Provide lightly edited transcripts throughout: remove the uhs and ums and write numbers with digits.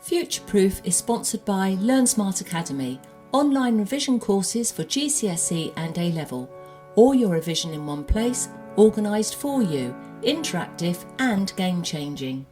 Future Proof is sponsored by Learn Smart Academy, online revision courses for GCSE and A-Level. All your revision in one place, organised for you, interactive and game-changing.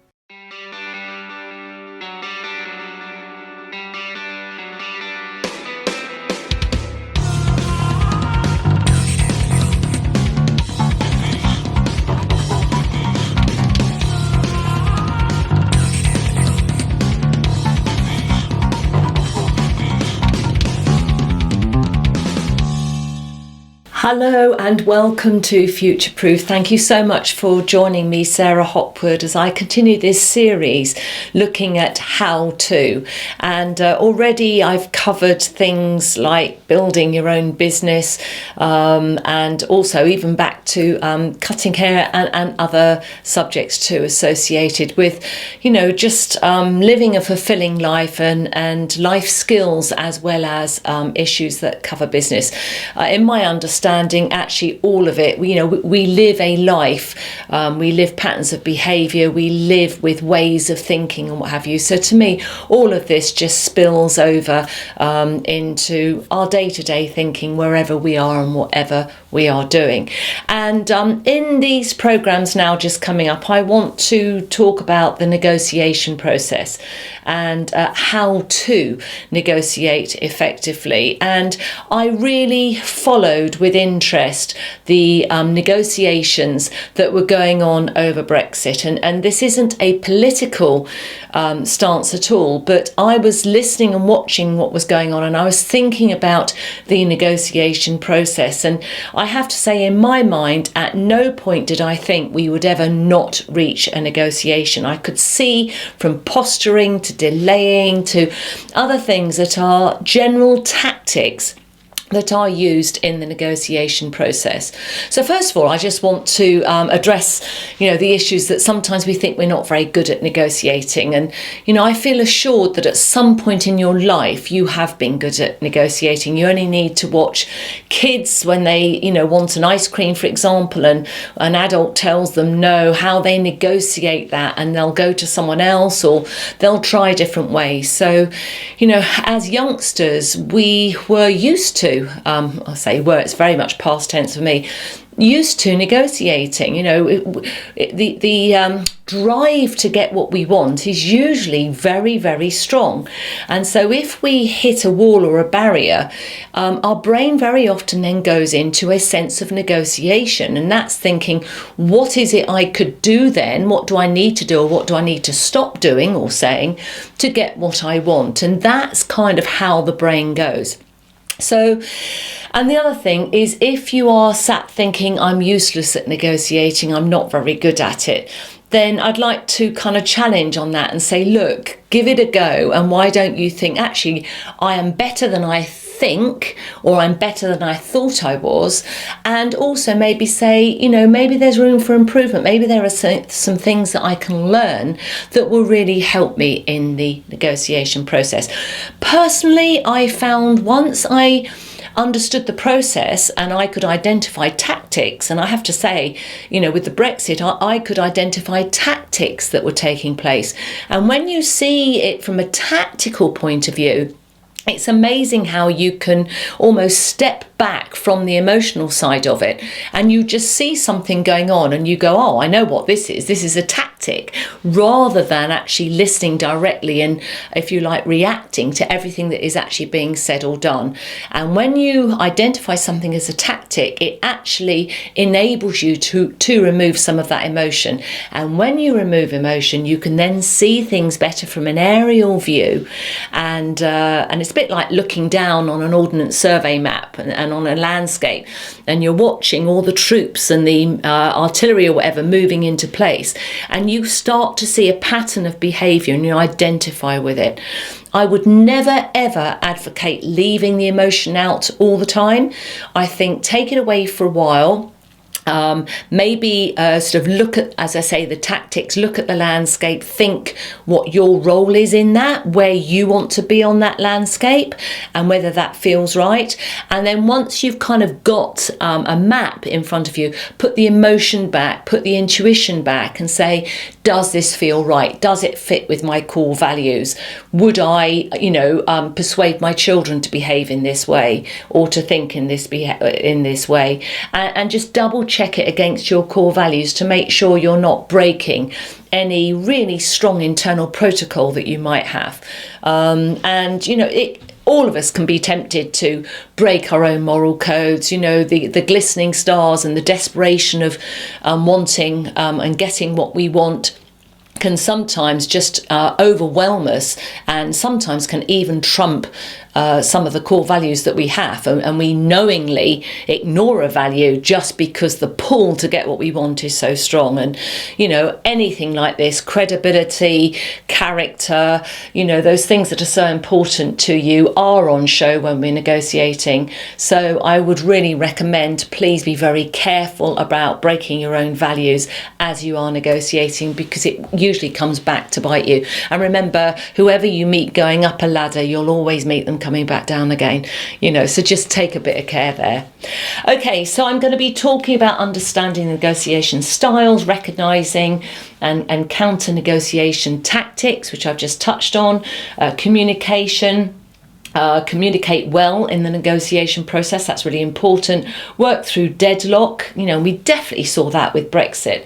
Hello and welcome to Future Proof. Thank you so much for joining me, Sarah Hopwood, as I continue this series looking at how to. And already I've covered things like building your own business and also even back to cutting hair and other subjects too associated with, just living a fulfilling life and life skills as well as issues that cover business. In my understanding, actually all of it, we live a life, we live patterns of behaviour, we live with ways of thinking and what have you. So to me, all of this just spills over into our day-to-day thinking wherever we are and whatever we are doing. And in these programmes now just coming up, I want to talk about the negotiation process and how to negotiate effectively. And I really followed with interest the negotiations that were going on over Brexit. And this isn't a political stance at all, but I was listening and watching what was going on, and I was thinking about the negotiation process. And I have to say, in my mind, at no point did I think we would ever not reach a negotiation. I could see from posturing to delaying to other things that are general tactics that are used in the negotiation process. So first of all, I just want to address, the issues that sometimes we think we're not very good at negotiating. And, I feel assured that at some point in your life, you have been good at negotiating. You only need to watch kids when they, want an ice cream, for example, and an adult tells them no, how they negotiate that, and they'll go to someone else or they'll try different ways. So, as youngsters, we were used to, I say were, it's very much past tense for me, used to negotiating. The drive to get what we want is usually very, very strong. And so if we hit a wall or a barrier, our brain very often then goes into a sense of negotiation. And that's thinking, what is it I could do then? What do I need to do, or what do I need to stop doing or saying to get what I want? And that's kind of how the brain goes. So, and the other thing is, if you are sat thinking, I'm useless at negotiating, I'm not very good at it, then I'd like to kind of challenge on that and say, look, give it a go. And why don't you think, actually, I am better than I think, or I'm better than I thought I was? And also maybe say, maybe there's room for improvement. Maybe there are some things that I can learn that will really help me in the negotiation process. Personally, I found once I understood the process and I could identify tactics, and I have to say, with the Brexit, I could identify tactics that were taking place. And when you see it from a tactical point of view, it's amazing how you can almost step back from the emotional side of it, and you just see something going on and you go, oh, I know what this is. This is a tactic, rather than actually listening directly and, if you like, reacting to everything that is actually being said or done. And when you identify something as a tactic, it actually enables you to remove some of that emotion. And when you remove emotion, you can then see things better from an aerial view. And it's a bit like looking down on an ordnance survey map and on a landscape, and you're watching all the troops and the artillery or whatever moving into place, and you start to see a pattern of behaviour and you identify with it. I would never ever advocate leaving the emotion out all the time. I think take it away for a while, Maybe sort of look at, as I say, the tactics, look at the landscape, think what your role is in that, where you want to be on that landscape and whether that feels right. And then once you've kind of got a map in front of you, put the emotion back, put the intuition back and say, does this feel right? Does it fit with my core values? Would I, persuade my children to behave in this way or to think in this way? And just double check it against your core values to make sure you're not breaking any really strong internal protocol that you might have. All of us can be tempted to break our own moral codes, the glistening stars and the desperation of wanting and getting what we want can sometimes just overwhelm us, and sometimes can even trump some of the core values that we have, and we knowingly ignore a value just because the pull to get what we want is so strong. And anything like this, credibility, character, those things that are so important to you are on show when we're negotiating. So I would really recommend, please be very careful about breaking your own values as you are negotiating, because it usually comes back to bite you. And remember, whoever you meet going up a ladder, you'll always meet them coming back down again, so just take a bit of care there. Okay, so I'm going to be talking about understanding negotiation styles, recognizing and counter negotiation tactics, which I've just touched on, communication. Communicate well in the negotiation process, that's really important. Work through deadlock, we definitely saw that with Brexit.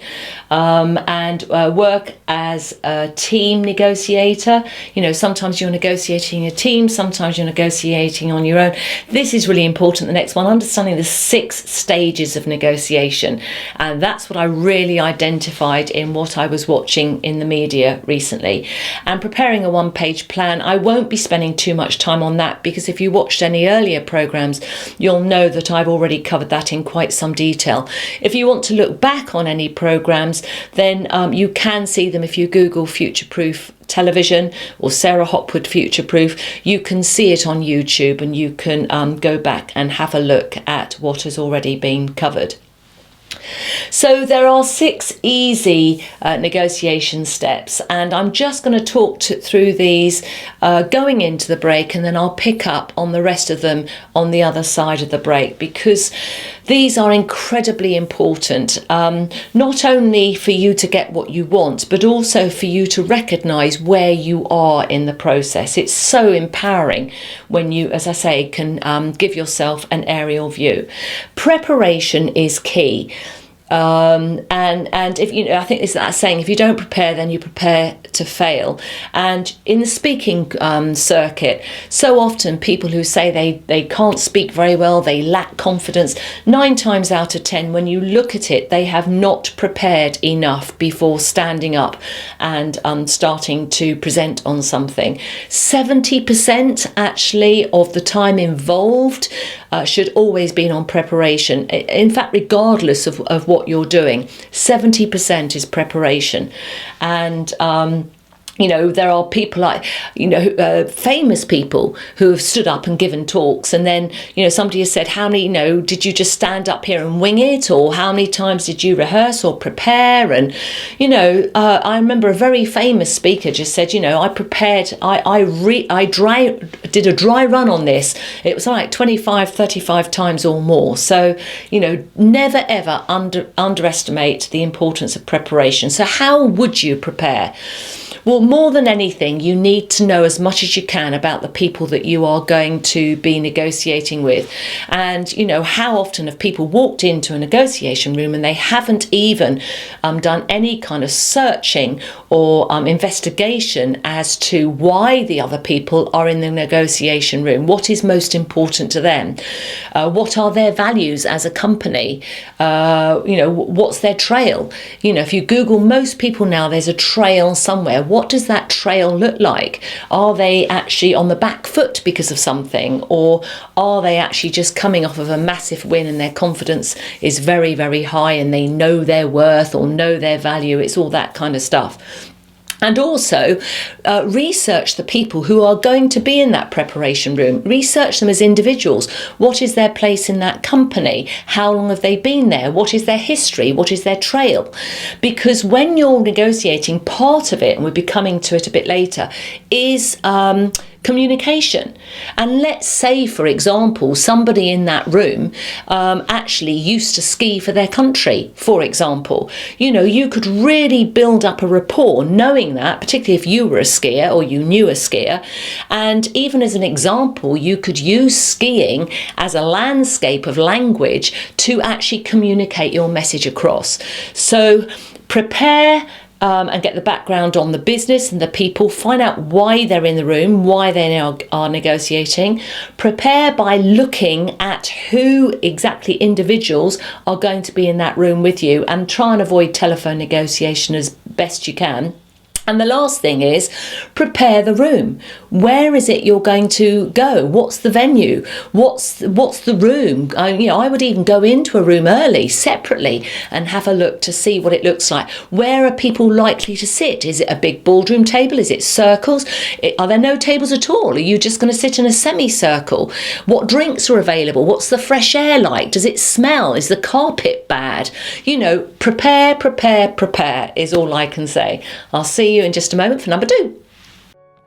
And work as a team negotiator. Sometimes you're negotiating a team, sometimes you're negotiating on your own. This is really important, the next one, understanding the 6 stages of negotiation. And that's what I really identified in what I was watching in the media recently. And preparing a 1-page plan, I won't be spending too much time on that, because if you watched any earlier programs, you'll know that I've already covered that in quite some detail. If you want to look back on any programs, then you can see them if you Google Future Proof Television or Sarah Hopwood Future Proof. You can see it on YouTube, and you can go back and have a look at what has already been covered. So there are 6 easy negotiation steps, and I'm just going to talk through these going into the break, and then I'll pick up on the rest of them on the other side of the break, because these are incredibly important, not only for you to get what you want, but also for you to recognise where you are in the process. It's so empowering when you, as I say, can give yourself an aerial view. Preparation is key. And if I think it's that saying, if you don't prepare, then you prepare to fail. And in the speaking circuit, so often people who say they can't speak very well, they lack confidence, 9 times out of 10, when you look at it, they have not prepared enough before standing up and starting to present on something. 70% actually of the time involved should always be on preparation. In fact, regardless of what you're doing, 70% is preparation. And there are people like, famous people who have stood up and given talks, and then, somebody has said, how many, did you just stand up here and wing it, or how many times did you rehearse or prepare? And, I remember a very famous speaker just said, I prepared, I did a dry run on this. It was like 25, 35 times or more. So, never ever underestimate the importance of preparation. So how would you prepare? Well, more than anything, you need to know as much as you can about the people that you are going to be negotiating with. And, how often have people walked into a negotiation room and they haven't even done any kind of searching or investigation as to why the other people are in the negotiation room? What is most important to them? What are their values as a company? What's their trail? If you Google most people now, there's a trail somewhere. What does that trail look like? Are they actually on the back foot because of something, or are they actually just coming off of a massive win and their confidence is very, very high and they know their worth or know their value? It's all that kind of stuff. And also research the people who are going to be in that preparation room. Research them as individuals. What is their place in that company? How long have they been there? What is their history? What is their trail? Because when you're negotiating, part of it, and we'll be coming to it a bit later, is communication. And let's say, for example, somebody in that room actually used to ski for their country, for example. You know, you could really build up a rapport knowing that, particularly if you were a skier or you knew a skier. And even as an example, you could use skiing as a landscape of language to actually communicate your message across. So prepare and get the background on the business and the people, find out why they're in the room, why they now are negotiating. Prepare by looking at who exactly individuals are going to be in that room with you, and try and avoid telephone negotiation as best you can. And the last thing is prepare the room. Where is it you're going to go? What's the venue? What's the room? I would even go into a room early, separately, and have a look to see what it looks like. Where are people likely to sit? Is it a big boardroom table? Is it circles? Are there no tables at all? Are you just going to sit in a semicircle? What drinks are available? What's the fresh air like? Does it smell? Is the carpet bad? Prepare is all I can say. I'll see you in just a moment for number 2.